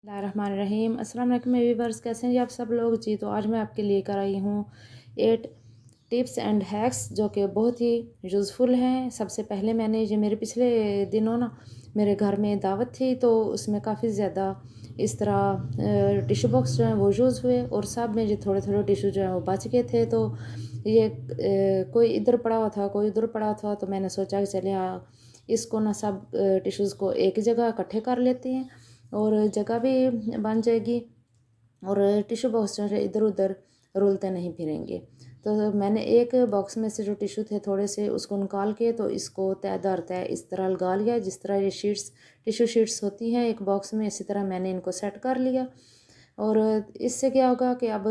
बिस्मिल्लाहिर्रहमानिर्रहीम। अस्सलाम वालेकुम व्यूअर्स, कैसे हैं जी आप सब लोग जी। तो आज मैं आपके लिए कर आई हूँ 8 टिप्स एंड हैक्स जो कि बहुत ही यूज़फुल हैं। सबसे पहले मैंने ये मेरे पिछले दिनों ना मेरे घर में दावत थी, तो उसमें काफ़ी ज़्यादा इस तरह टिशू बॉक्स जो हैं वो यूज़ हुए और सब में ये थोड़े थोड़े टिशू जो हैं वो बच गए थे। तो ये कोई इधर पड़ा हुआ था, कोई उधर पड़ा था, तो मैंने सोचा कि चले इसको ना सब टिश्यूज़ को एक जगह इकट्ठे कर लेते हैं और जगह भी बन जाएगी और टिश्यू बॉक्स जो है इधर उधर रुलते नहीं फिरेंगे। तो मैंने एक बॉक्स में से जो टिश्यू थे थोड़े से उसको निकाल के तो इसको तय दर तय इस तरह लगा लिया, जिस तरह ये शीट्स टिश्यू शीट्स होती हैं एक बॉक्स में, इसी तरह मैंने इनको सेट कर लिया। और इससे क्या होगा कि अब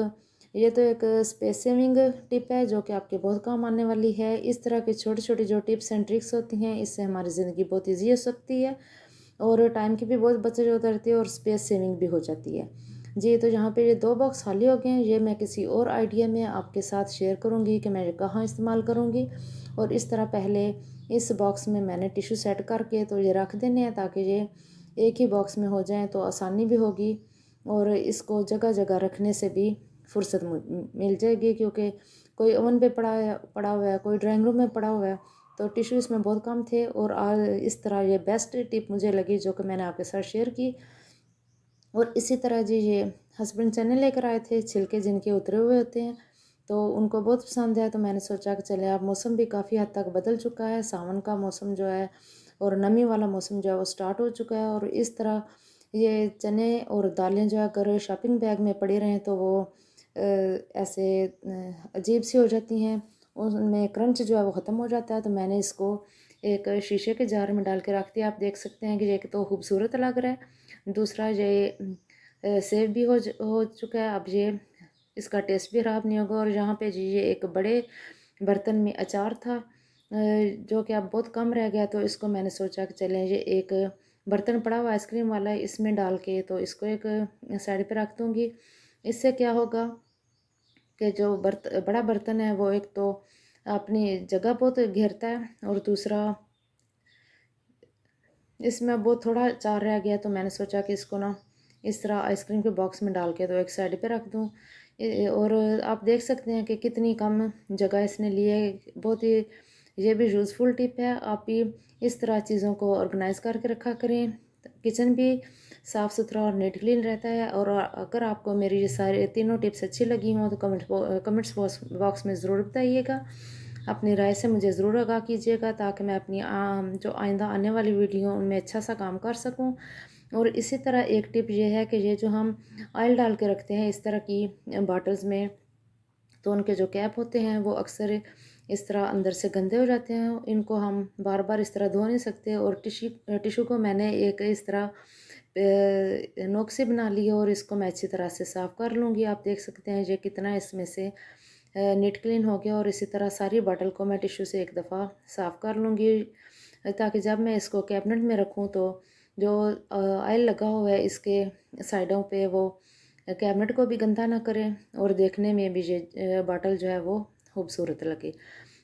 ये तो एक स्पेस सेविंग टिप है जो कि आपके बहुत काम आने वाली है। इस तरह की छोटी छोटी जो टिप्स एंड ट्रिक्स होती हैं इससे हमारी ज़िंदगी बहुत ईजी हो सकती है और टाइम की भी बहुत बचत हो जाती है और स्पेस सेविंग भी हो जाती है जी। तो यहाँ पे ये 2 बॉक्स खाली हो गए हैं, ये मैं किसी और आइडिया में आपके साथ शेयर करूँगी कि मैं ये कहाँ इस्तेमाल करूँगी। और इस तरह पहले इस बॉक्स में मैंने टिश्यू सेट करके तो ये रख देने हैं ताकि ये एक ही बॉक्स में हो जाएँ तो आसानी भी होगी और इसको जगह जगह रखने से भी फुर्सत मिल जाएगी, क्योंकि कोई ओवन पे पड़ा हुआ है, कोई ड्राइंग रूम में पड़ा हुआ है, तो टिश्यू इसमें बहुत कम थे। और आज इस तरह ये बेस्ट टिप मुझे लगी जो कि मैंने आपके साथ शेयर की। और इसी तरह जी ये हस्बैंड चने लेकर आए थे, छिलके जिनके उतरे हुए होते हैं, तो उनको बहुत पसंद है। तो मैंने सोचा कि चले अब मौसम भी काफ़ी हद तक बदल चुका है, सावन का मौसम जो है और नमी वाला मौसम जो है वो स्टार्ट हो चुका है। और इस तरह ये चने और दालें जो है अगर शॉपिंग बैग में पड़ी रहें तो वो ऐसे अजीब सी हो जाती हैं, उनमें क्रंच जो है वो ख़त्म हो जाता है। तो मैंने इसको एक शीशे के जार में डाल के रख दिया। आप देख सकते हैं कि ये तो खूबसूरत लग रहा है, दूसरा ये सेव भी हो चुका है। अब ये इसका टेस्ट भी ख़राब नहीं होगा। और यहाँ पे जी ये एक बड़े बर्तन में अचार था जो कि अब बहुत कम रह गया, तो इसको मैंने सोचा कि चलें ये एक बर्तन पड़ा हुआ आइसक्रीम वाला है, इसमें डाल के तो इसको एक साइड पे रख दूँगी। इससे क्या होगा कि जो बड़ा बर्तन है वो एक तो अपनी जगह बहुत घेरता है और दूसरा इसमें बहुत थोड़ा अचार रह गया, तो मैंने सोचा कि इसको ना इस तरह आइसक्रीम के बॉक्स में डाल के तो एक साइड पे रख दूँ। और आप देख सकते हैं कि कितनी कम जगह इसने ली है। बहुत ही ये भी यूज़फुल टिप है। आप भी इस तरह चीज़ों को ऑर्गेनाइज़ करके रखा करें, किचन भी साफ़ सुथरा और नीट क्लीन रहता है। और अगर आपको मेरी ये सारे तीनों टिप्स अच्छी लगी हों तो कमेंट्स बॉक्स में ज़रूर बताइएगा। अपनी राय से मुझे ज़रूर आगाह कीजिएगा ताकि मैं अपनी जो आइंदा आने वाली वीडियो उनमें अच्छा सा काम कर सकूं। और इसी तरह एक टिप ये है कि ये जो हम ऑयल डाल के रखते हैं इस तरह की बॉटल्स में, तो उनके जो कैप होते हैं वो अक्सर इस तरह अंदर से गंदे हो जाते हैं, इनको हम बार बार इस तरह धो नहीं सकते। और टिशू को मैंने एक इस तरह नोक से बना लिया और इसको मैं अच्छी तरह से साफ़ कर लूँगी। आप देख सकते हैं ये कितना इसमें से नीट क्लीन हो गया। और इसी तरह सारी बॉटल को मैं टिश्यू से एक दफ़ा साफ़ कर लूँगी ताकि जब मैं इसको कैबिनेट में रखूँ तो जो ऑयल लगा हुआ है इसके साइडों पे वो कैबिनेट को भी गंदा ना करें और देखने में भी ये बॉटल जो है वो खूबसूरत लगे।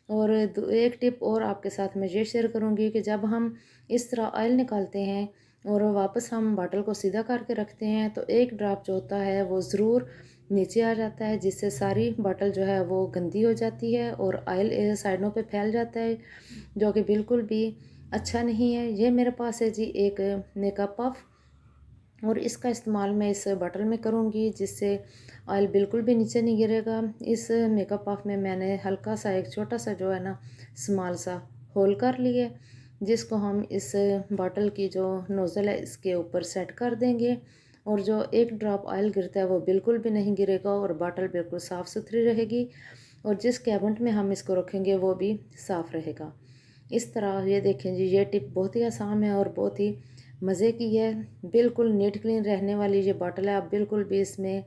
और एक टिप और आपके साथ मैं ये शेयर करूँगी कि जब हम इस तरह ऑयल निकालते हैं और वापस हम बॉटल को सीधा करके रखते हैं तो एक ड्रॉप जो होता है वो ज़रूर नीचे आ जाता है, जिससे सारी बॉटल जो है वो गंदी हो जाती है और ऑयल साइडों पे फैल जाता है, जो कि बिल्कुल भी अच्छा नहीं है। ये मेरे पास है जी एक मेकअप पफ और इसका इस्तेमाल मैं इस बॉटल में करूँगी जिससे ऑयल बिल्कुल भी नीचे नहीं गिरेगा। इस मेकअप पफ में मैंने हल्का सा एक छोटा सा जो है ना स्मॉल सा होल कर लिए, जिसको हम इस बॉटल की जो नोज़ल है इसके ऊपर सेट कर देंगे और जो एक ड्रॉप ऑयल गिरता है वो बिल्कुल भी नहीं गिरेगा और बॉटल बिल्कुल साफ़ सुथरी रहेगी और जिस कैबिनेट में हम इसको रखेंगे वो भी साफ़ रहेगा। इस तरह ये देखें जी ये टिप बहुत ही आसान है और बहुत ही मज़े की है। बिल्कुल नीट क्लीन रहने वाली ये बॉटल है, आप बिल्कुल भी इसमें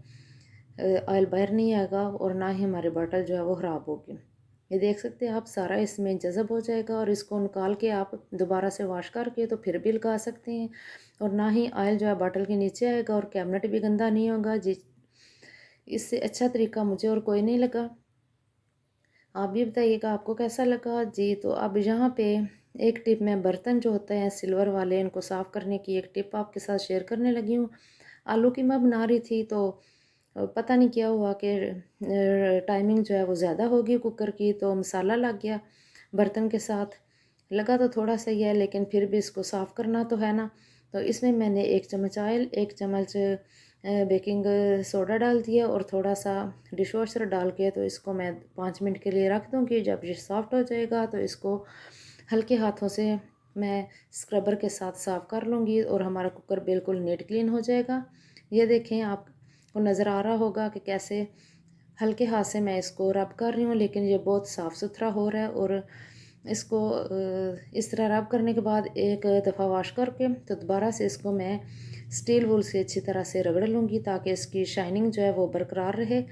ऑयल बाहर नहीं आएगा और ना ही हमारी बॉटल जो है वो ख़राब होगी। ये देख सकते हैं आप सारा इसमें जज़ब हो जाएगा और इसको निकाल के आप दोबारा से वॉश करके तो फिर भी लगा सकते हैं और ना ही ऑयल जो है बॉटल के नीचे आएगा और कैबिनेट भी गंदा नहीं होगा जी। इससे अच्छा तरीका मुझे और कोई नहीं लगा। आप भी बताइएगा आपको कैसा लगा जी। तो अब यहाँ पे एक टिप मैं बर्तन जो होते हैं सिल्वर वाले इनको साफ़ करने की एक टिप आपके साथ शेयर करने लगी हूँ। आलू कीमा बना रही थी तो पता नहीं क्या हुआ कि टाइमिंग जो है वो ज़्यादा होगी कुकर की, तो मसाला लग गया बर्तन के साथ। लगा तो थोड़ा सा ही है लेकिन फिर भी इसको साफ़ करना तो है ना। तो इसमें मैंने 1 चम्मच ऑयल, 1 चम्मच बेकिंग सोडा डाल दिया और थोड़ा सा डिश वॉशर डाल के तो इसको मैं 5 मिनट के लिए रख दूँगी। जब ये सॉफ्ट हो जाएगा तो इसको हल्के हाथों से मैं स्क्रबर के साथ साफ़ कर लूँगी और हमारा कुकर बिल्कुल नीट क्लीन हो जाएगा। ये देखें, आपको नज़र आ रहा होगा कि कैसे हल्के हाथ से मैं इसको रब कर रही हूँ, लेकिन ये बहुत साफ़ सुथरा हो रहा है। और इसको इस तरह रब करने के बाद एक दफ़ा वॉश करके तो दोबारा से इसको मैं स्टील वूल से अच्छी तरह से रगड़ लूँगी ताकि इसकी शाइनिंग जो है वो बरकरार रहे।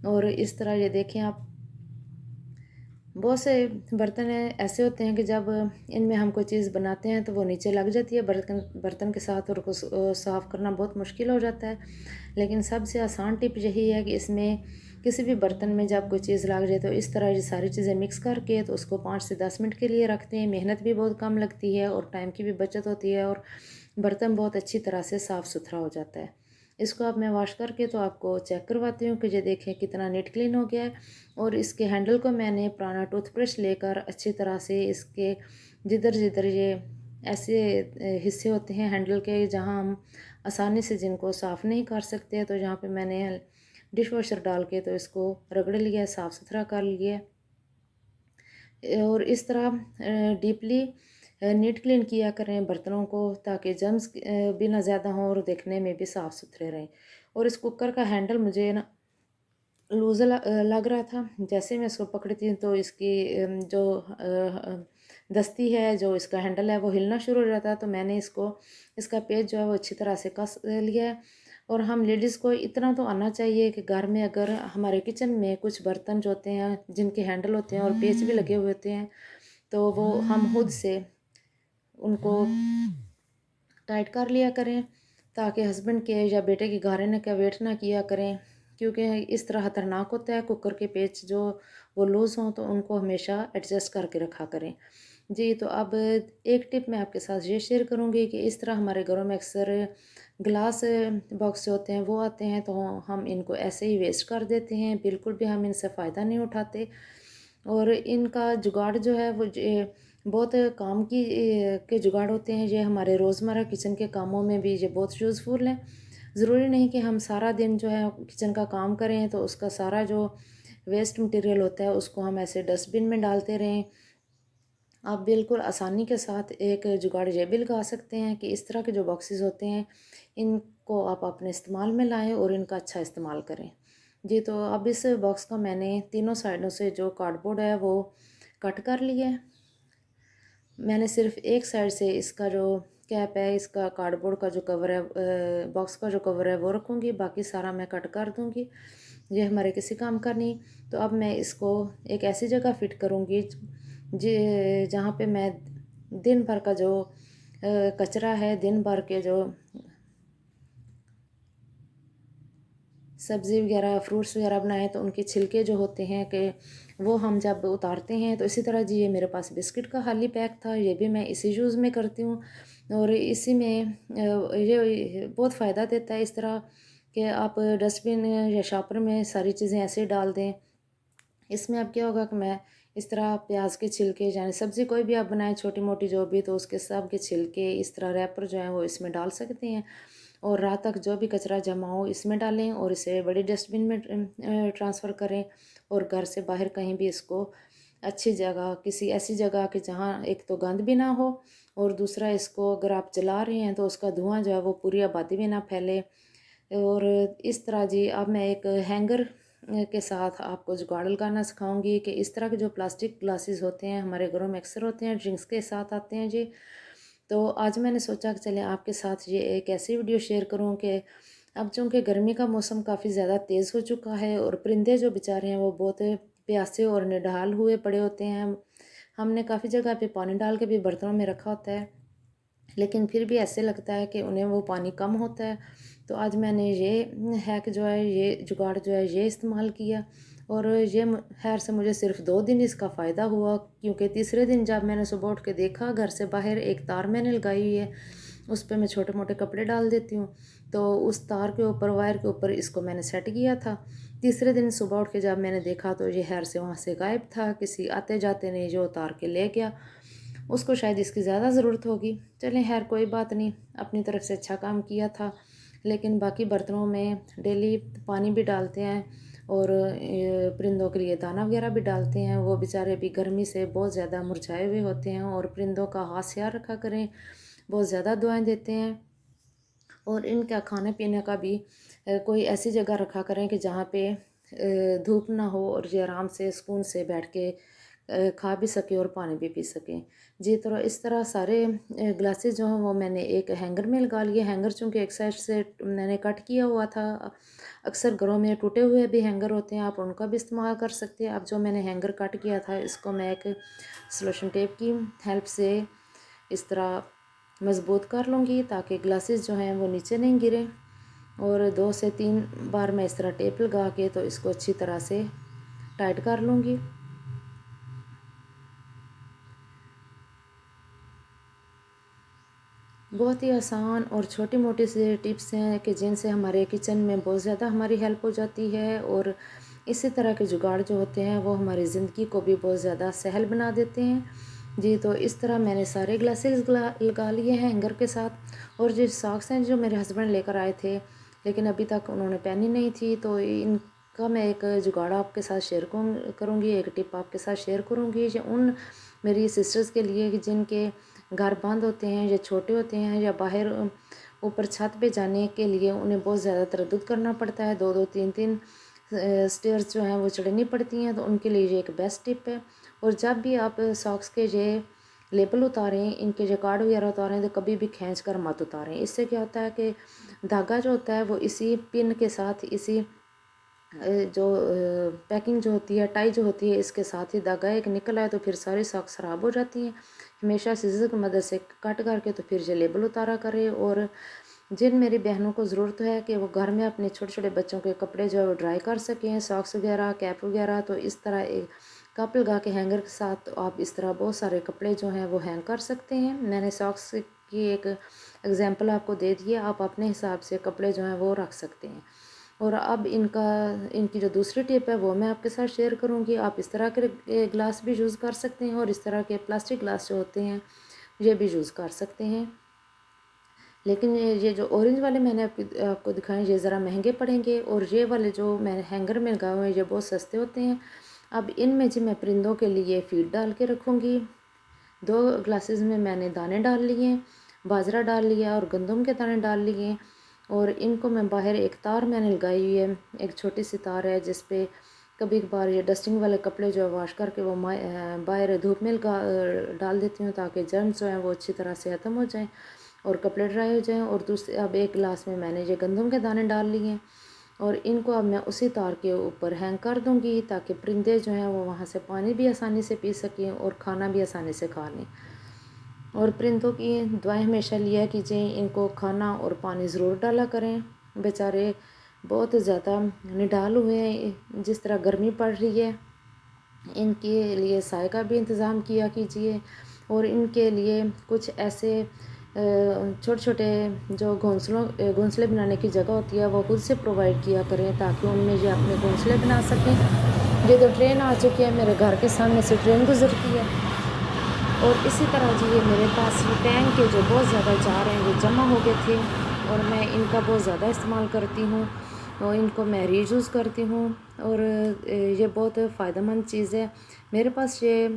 और इस तरह ये देखें आप, बहुत से बर्तन ऐसे होते हैं कि जब इनमें हम कोई चीज़ बनाते हैं तो वो नीचे लग जाती है बर्तन बर्तन के साथ, और उसको साफ़ करना बहुत मुश्किल हो जाता है। लेकिन सबसे आसान टिप यही है कि इसमें किसी भी बर्तन में जब कोई चीज़ लग जाए तो इस तरह ये सारी चीज़ें मिक्स करके तो उसको 5 से 10 मिनट के लिए रखते हैं। मेहनत भी बहुत कम लगती है और टाइम की भी बचत होती है और बर्तन बहुत अच्छी तरह से साफ़ सुथरा हो जाता है। इसको अब मैं वॉश करके तो आपको चेक करवाती हूँ कि ये देखें कितना नीट क्लीन हो गया है। और इसके हैंडल को मैंने पुराना टूथब्रश लेकर अच्छी तरह से इसके जिधर जिधर ये ऐसे हिस्से होते हैं हैंडल के जहाँ हम आसानी से जिनको साफ़ नहीं कर सकते, तो यहाँ पे मैंने डिश वॉशर डाल के तो इसको रगड़ लिया, साफ़ सुथरा कर लिया। और इस तरह डीपली नीट क्लीन किया करें बर्तनों को ताकि जर्म्स भी ना ज़्यादा हों और देखने में भी साफ़ सुथरे रहें। और इस कुकर का हैंडल मुझे ना लूज़ लग रहा था। जैसे मैं इसको पकड़ती हूँ तो इसकी जो दस्ती है, जो इसका हैंडल है वो हिलना शुरू हो जाता है। तो मैंने इसका पेच जो है वो अच्छी तरह से कस लिया है। और हम लेडीज़ को इतना तो आना चाहिए कि घर में अगर हमारे किचन में कुछ बर्तन जो होते हैं जिनके हैंडल होते हैं और पेच भी लगे हुए होते हैं, तो वो हम खुद से उनको टाइट कर लिया करें ताकि हस्बैंड के या बेटे के गारने का वेट ना किया करें, क्योंकि इस तरह खतरनाक होता है। कुकर के पेच जो वो लूज़ हों तो उनको हमेशा एडजस्ट करके रखा करें। जी, तो अब एक टिप मैं आपके साथ ये शेयर करूँगी कि इस तरह हमारे घरों में अक्सर ग्लास बॉक्स जो होते हैं वो आते हैं, तो हम इनको ऐसे ही वेस्ट कर देते हैं, बिल्कुल भी हम इनसे फ़ायदा नहीं उठाते। और इनका जुगाड़ जो है वो बहुत काम के जुगाड़ होते हैं। ये हमारे रोज़मर्रा किचन के कामों में भी ये बहुत यूज़फुल हैं। ज़रूरी नहीं कि हम सारा दिन जो है किचन का काम करें तो उसका सारा जो वेस्ट मटेरियल होता है उसको हम ऐसे डस्टबिन में डालते रहें। आप बिल्कुल आसानी के साथ एक जुगाड़ ये भी लगा सकते हैं कि इस तरह के जो बॉक्सेस होते हैं इनको आप अपने इस्तेमाल में लाएं और इनका अच्छा इस्तेमाल करें। जी, तो अब इस बॉक्स का मैंने तीनों साइडों से जो कार्डबोर्ड है वो कट कर लिया है। मैंने सिर्फ एक साइड से इसका जो कैप है, इसका कार्डबोर्ड का जो कवर है, बॉक्स का जो कवर है वो रखूँगी, बाकी सारा मैं कट कर दूँगी। ये हमारे किसी काम का नहीं। तो अब मैं इसको एक ऐसी जगह फिट करूँगी जहाँ पे मैं दिन भर का जो कचरा है, दिन भर के जो सब्ज़ी वगैरह फ्रूट्स वगैरह बनाए तो उनके छिलके जो होते हैं कि वो हम जब उतारते हैं, तो इसी तरह जी ये मेरे पास बिस्किट का खाली पैक था, ये भी मैं इसी यूज़ में करती हूँ। और इसी में ये बहुत फ़ायदा देता है इस तरह कि आप डस्टबिन या शॉपर में सारी चीज़ें ऐसे ही डाल दें। इसमें अब क्या होगा कि मैं इस तरह प्याज के छिलके, यानी सब्ज़ी कोई भी आप बनाएं छोटी मोटी जो भी, तो उसके सब के छिलके इस तरह रैपर जो है वो इसमें डाल सकते हैं। और रात तक जो भी कचरा जमा हो इसमें डालें और इसे बड़ी डस्टबिन में ट्रांसफ़र करें। और घर से बाहर कहीं भी इसको अच्छी जगह, किसी ऐसी जगह कि जहाँ एक तो गंद भी ना हो और दूसरा इसको अगर आप जला रहे हैं तो उसका धुआं जो है वो पूरी आबादी में ना फैले। और इस तरह जी अब मैं एक हैंगर के साथ आपको जुगाड़ लगाना सिखाऊंगी कि इस तरह के जो प्लास्टिक ग्लासेस होते हैं हमारे घरों में अक्सर होते हैं, ड्रिंक्स के साथ आते हैं जी। तो आज मैंने सोचा कि चले आपके साथ ये एक ऐसी वीडियो शेयर करूं कि अब चूँकि गर्मी का मौसम काफ़ी ज़्यादा तेज़ हो चुका है और परिंदे जो बेचारे हैं वो बहुत प्यासे और निढाल हुए पड़े होते हैं। हमने काफ़ी जगह पे पानी डाल के भी बर्तनों में रखा होता है, लेकिन फिर भी ऐसे लगता है कि उन्हें वो पानी कम होता है। तो आज मैंने ये हैक जो है, ये जुगाड़ जो है ये इस्तेमाल किया। और ये खैर से मुझे सिर्फ 2 दिन इसका फ़ायदा हुआ, क्योंकि तीसरे दिन जब मैंने सुबह उठ के देखा घर से बाहर एक तार मैंने लगाई हुई है, उस पे मैं छोटे मोटे कपड़े डाल देती हूँ। तो उस तार के ऊपर, वायर के ऊपर इसको मैंने सेट किया था। तीसरे दिन सुबह उठ के जब मैंने देखा तो ये हेयर से वहाँ से गायब था, किसी आते जाते ने जो उतार के ले गया। उसको शायद इसकी ज़्यादा ज़रूरत होगी। चलें खैर कोई बात नहीं, अपनी तरफ से अच्छा काम किया था। लेकिन बाकी बर्तनों में डेली पानी भी डालते हैं और परिंदों के लिए दाना वगैरह भी डालते हैं। वो बेचारे भी गर्मी से बहुत ज़्यादा मुरझाए हुए होते हैं और परिंदों का खास ख्याल रखा करें, बहुत ज़्यादा दुआएं देते हैं। और इनका खाने पीने का भी कोई ऐसी जगह रखा करें कि जहाँ पे धूप ना हो और ये आराम से सुकून से बैठ के खा भी सके और पानी भी पी सकें। जी तो इस तरह सारे ग्लासेस जो हैं वो मैंने एक हैंगर में लगा लिए। हैंगर चूँकि एक साइड से मैंने कट किया हुआ था। अक्सर घरों में टूटे हुए भी हैंगर होते हैं, आप उनका भी इस्तेमाल कर सकते हैं। अब जो मैंने हैंगर कट किया था इसको मैं एक सलोशन टेप की हेल्प से इस तरह मज़बूत कर लूँगी ताकि ग्लासेस जो हैं वो नीचे नहीं गिरें। और 2 से 3 बार मैं इस तरह टेप लगा के तो इसको अच्छी तरह से टाइट कर लूँगी। बहुत ही आसान और छोटी मोटी से टिप्स हैं कि जिनसे हमारे किचन में बहुत ज़्यादा हमारी हेल्प हो जाती है। और इसी तरह के जुगाड़ जो होते हैं वो हमारी ज़िंदगी को भी बहुत ज़्यादा सहल बना देते हैं। जी तो इस तरह मैंने सारे ग्लासेस लगा लिए हैं हैंगर के साथ। और जो सॉक्स हैं जो मेरे हस्बैंड लेकर आए थे लेकिन अभी तक उन्होंने पहनी नहीं थी, तो इनका मैं एक जुगाड़ आपके साथ शेयर करूँगी, एक टिप आपके साथ शेयर करूँगी। ये उन मेरी सिस्टर्स के लिए कि जिनके घर बंद होते हैं या छोटे होते हैं या बाहर ऊपर छत पे जाने के लिए उन्हें बहुत ज़्यादा तरद्दुद करना पड़ता है, 2-2 3-3 स्टेयर्स जो हैं वो चढ़नी पड़ती हैं, तो उनके लिए ये एक बेस्ट टिप है। और जब भी आप सॉक्स के ये लेबल उतारें, इनके जो कार्ड वगैरह उतारें, तो कभी भी खींच कर मत उतारें। इससे क्या होता है कि धागा जो होता है वो इसी पिन के साथ, इसी जो पैकिंग जो होती है, टाई जो होती है, इसके साथ ही धागा एक निकल आए तो फिर सारी सॉक्स ख़राब हो जाती हैं। हमेशा सीज़र की मदद से कट करके तो फिर ये लेबल उतारा करें। और जिन मेरी बहनों को ज़रूरत है कि वो घर में अपने छोटे छोटे बच्चों के कपड़े जो है वो ड्राई कर सकें, सॉक्स वगैरह, कैप वगैरह, तो इस तरह एक कप लगा के हैंगर के साथ तो आप इस तरह बहुत सारे कपड़े जो हैं वो हैंग कर सकते हैं। मैंने सॉक्स की एक एग्जांपल आपको दे दी है, आप अपने हिसाब से कपड़े जो हैं वो रख सकते हैं। और अब इनकी जो दूसरी टिप है वो मैं आपके साथ शेयर करूंगी। आप इस तरह के ग्लास भी यूज़ कर सकते हैं और इस तरह के प्लास्टिक ग्लास जो होते हैं ये भी यूज़ कर सकते हैं। लेकिन ये जो ऑरेंज वाले मैंने आपको दिखाए ये ज़रा महंगे पड़ेंगे और ये वाले जो मैंने हैंगर में लगाए हुए हैं ये बहुत सस्ते होते हैं। अब इनमें जी मैं परिंदों के लिए फीड डाल के रखूँगी। 2 ग्लासेस में मैंने दाने डाल लिए, बाजरा डाल लिया और गंदम के दाने डाल लिए। और इनको मैं बाहर एक तार मैंने लगाई हुई है, एक छोटी सी तार है जिस पे कभी कभार ये डस्टिंग वाले कपड़े जो है वॉश करके वो बाहर धूप में डाल देती हूँ ताकि जर्म्स जो हैं वो अच्छी तरह से ख़त्म हो जाएं और कपड़े ड्राई हो जाएं। और दूसरे अब एक गिलास में मैंने ये गंदम के दाने डाल लिए हैं और इनको अब मैं उसी तार के ऊपर हैंग कर दूँगी ताकि परिंदे जो हैं वो वहाँ से पानी भी आसानी से पी सकें और खाना भी आसानी से खा लें। और परिंदों की दुआएं हमेशा लिया कीजिए, इनको खाना और पानी ज़रूर डाला करें। बेचारे बहुत ज़्यादा निढाल हुए हैं, जिस तरह गर्मी पड़ रही है इनके लिए साए का भी इंतज़ाम किया कीजिए। और इनके लिए कुछ ऐसे छोटे छोटे जो घोंसले बनाने की जगह होती है वो खुद से प्रोवाइड किया करें ताकि उनमें ये अपने घोंसले बना सकें। ये तो ट्रेन आ चुकी है, मेरे घर के सामने से ट्रेन गुजरती है। और इसी तरह जी ये मेरे पास ये टैंक के जो बहुत ज़्यादा जार हैं वो जमा हो गए थे और मैं इनका बहुत ज़्यादा इस्तेमाल करती हूँ और इनको मैं रीयूज़ करती हूँ। और ये बहुत फ़ायदेमंद चीज़ है। मेरे पास ये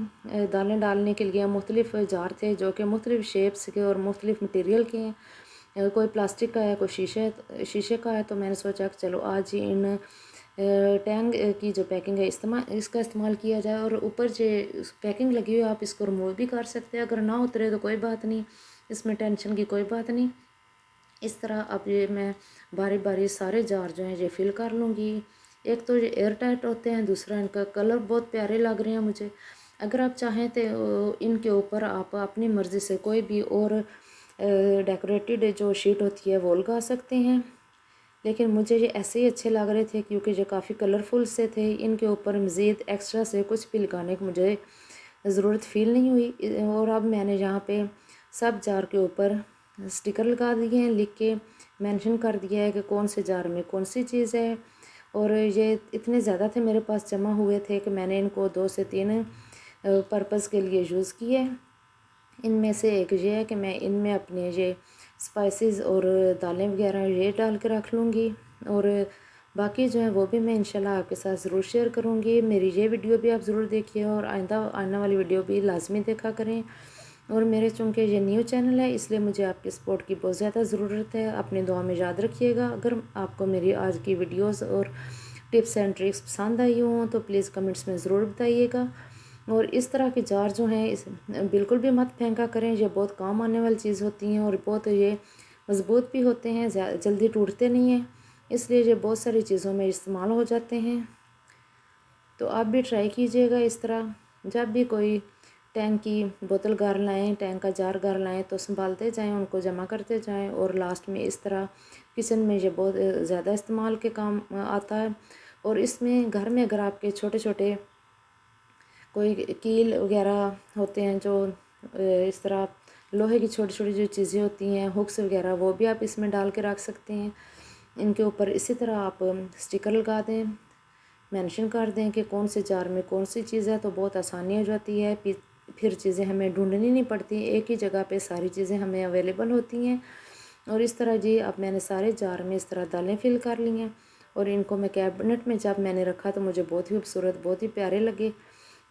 दालें डालने के लिए मुख्तलिफ़ जार थे जो कि मुख्तलिफ़ शेप्स के और मुख्तलिफ़ मटीरियल के हैं। कोई प्लास्टिक का है, कोई शीशे का है। तो मैंने सोचा कि चलो आज ही इन टैंग की जो पैकिंग है इसका इस्तेमाल किया जाए। और ऊपर जो पैकिंग लगी हुई है आप इसको रिमूव भी कर सकते हैं, अगर ना उतरे तो कोई बात नहीं, इसमें टेंशन की कोई बात नहीं। इस तरह अब ये मैं बारी बारी सारे जार जो हैं ये फिल कर लूँगी। एक तो ये एयर टाइट होते हैं, दूसरा इनका कलर बहुत प्यारे लग रहे हैं मुझे। अगर आप चाहें तो इनके ऊपर आप अपनी मर्ज़ी से कोई भी और डेकोरेटेड जो शीट होती है वो लगा सकते हैं, लेकिन मुझे ये ऐसे ही अच्छे लग रहे थे क्योंकि ये काफ़ी कलरफुल से थे। इनके ऊपर मज़ीद एक्स्ट्रा से कुछ भी लगाने की मुझे ज़रूरत फ़ील नहीं हुई। और अब मैंने यहाँ पे सब जार के ऊपर स्टिकर लगा दिए हैं लिख के मेंशन कर दिया है कि कौन से जार में कौन सी चीज़ है। और ये इतने ज़्यादा थे मेरे पास जमा हुए थे कि मैंने इनको 2 से 3 पर्पज़ के लिए यूज़ किए। इनमें से एक ये है कि मैं इनमें अपने ये स्पाइसेस और दालें वगैरह ये डाल के रख लूँगी, और बाकी जो है वो भी मैं इंशाल्लाह आपके साथ ज़रूर शेयर करूँगी। मेरी ये वीडियो भी आप ज़रूर देखिए और आने वाली वीडियो भी लाजमी देखा करें। और मेरे चूँकि ये न्यू चैनल है इसलिए मुझे आपके सपोर्ट की बहुत ज़्यादा ज़रूरत है। अपनी दुआ में याद रखिएगा। अगर आपको मेरी आज की वीडियोज़ और टिप्स एंड ट्रिक्स पसंद आई हों तो प्लीज़ कमेंट्स में ज़रूर बताइएगा। और इस तरह के जार जो हैं इस बिल्कुल भी मत फेंका करें, ये बहुत काम आने वाली चीज़ होती हैं और बहुत ये मज़बूत भी होते हैं, जल्दी टूटते नहीं हैं, इसलिए ये बहुत सारी चीज़ों में इस्तेमाल हो जाते हैं। तो आप भी ट्राई कीजिएगा इस तरह। जब भी कोई टैंक की बोतल घर लाएँ, टैंक का जार घर लाएँ तो संभालते जाएँ, उनको जमा करते जाएँ, और लास्ट में इस तरह किचन में ये बहुत ज़्यादा इस्तेमाल के काम आता है। और इसमें घर में अगर आपके छोटे छोटे कोई कील वगैरह होते हैं जो इस तरह लोहे की छोटी छोटी जो चीज़ें होती हैं, हुक्स वगैरह, वो भी आप इसमें डाल के रख सकते हैं। इनके ऊपर इसी तरह आप स्टिकर लगा दें, मेंशन कर दें कि कौन से जार में कौन सी चीज़ है, तो बहुत आसानी हो जाती है। फिर चीज़ें हमें ढूंढनी नहीं पड़ती, एक ही जगह पे सारी चीज़ें हमें अवेलेबल होती हैं। और इस तरह जी अब मैंने सारे जार में इस तरह दालें फिल कर ली हैं, और इनको मैं कैबिनेट में जब मैंने रखा तो मुझे बहुत ही खूबसूरत, बहुत ही प्यारे लगे,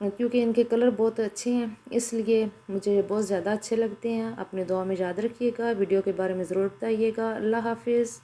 क्योंकि इनके कलर बहुत अच्छे हैं, इसलिए मुझे ये बहुत ज़्यादा अच्छे लगते हैं। अपनी दुआ में याद रखिएगा, वीडियो के बारे में ज़रूर बताइएगा। अल्लाह हाफिज़।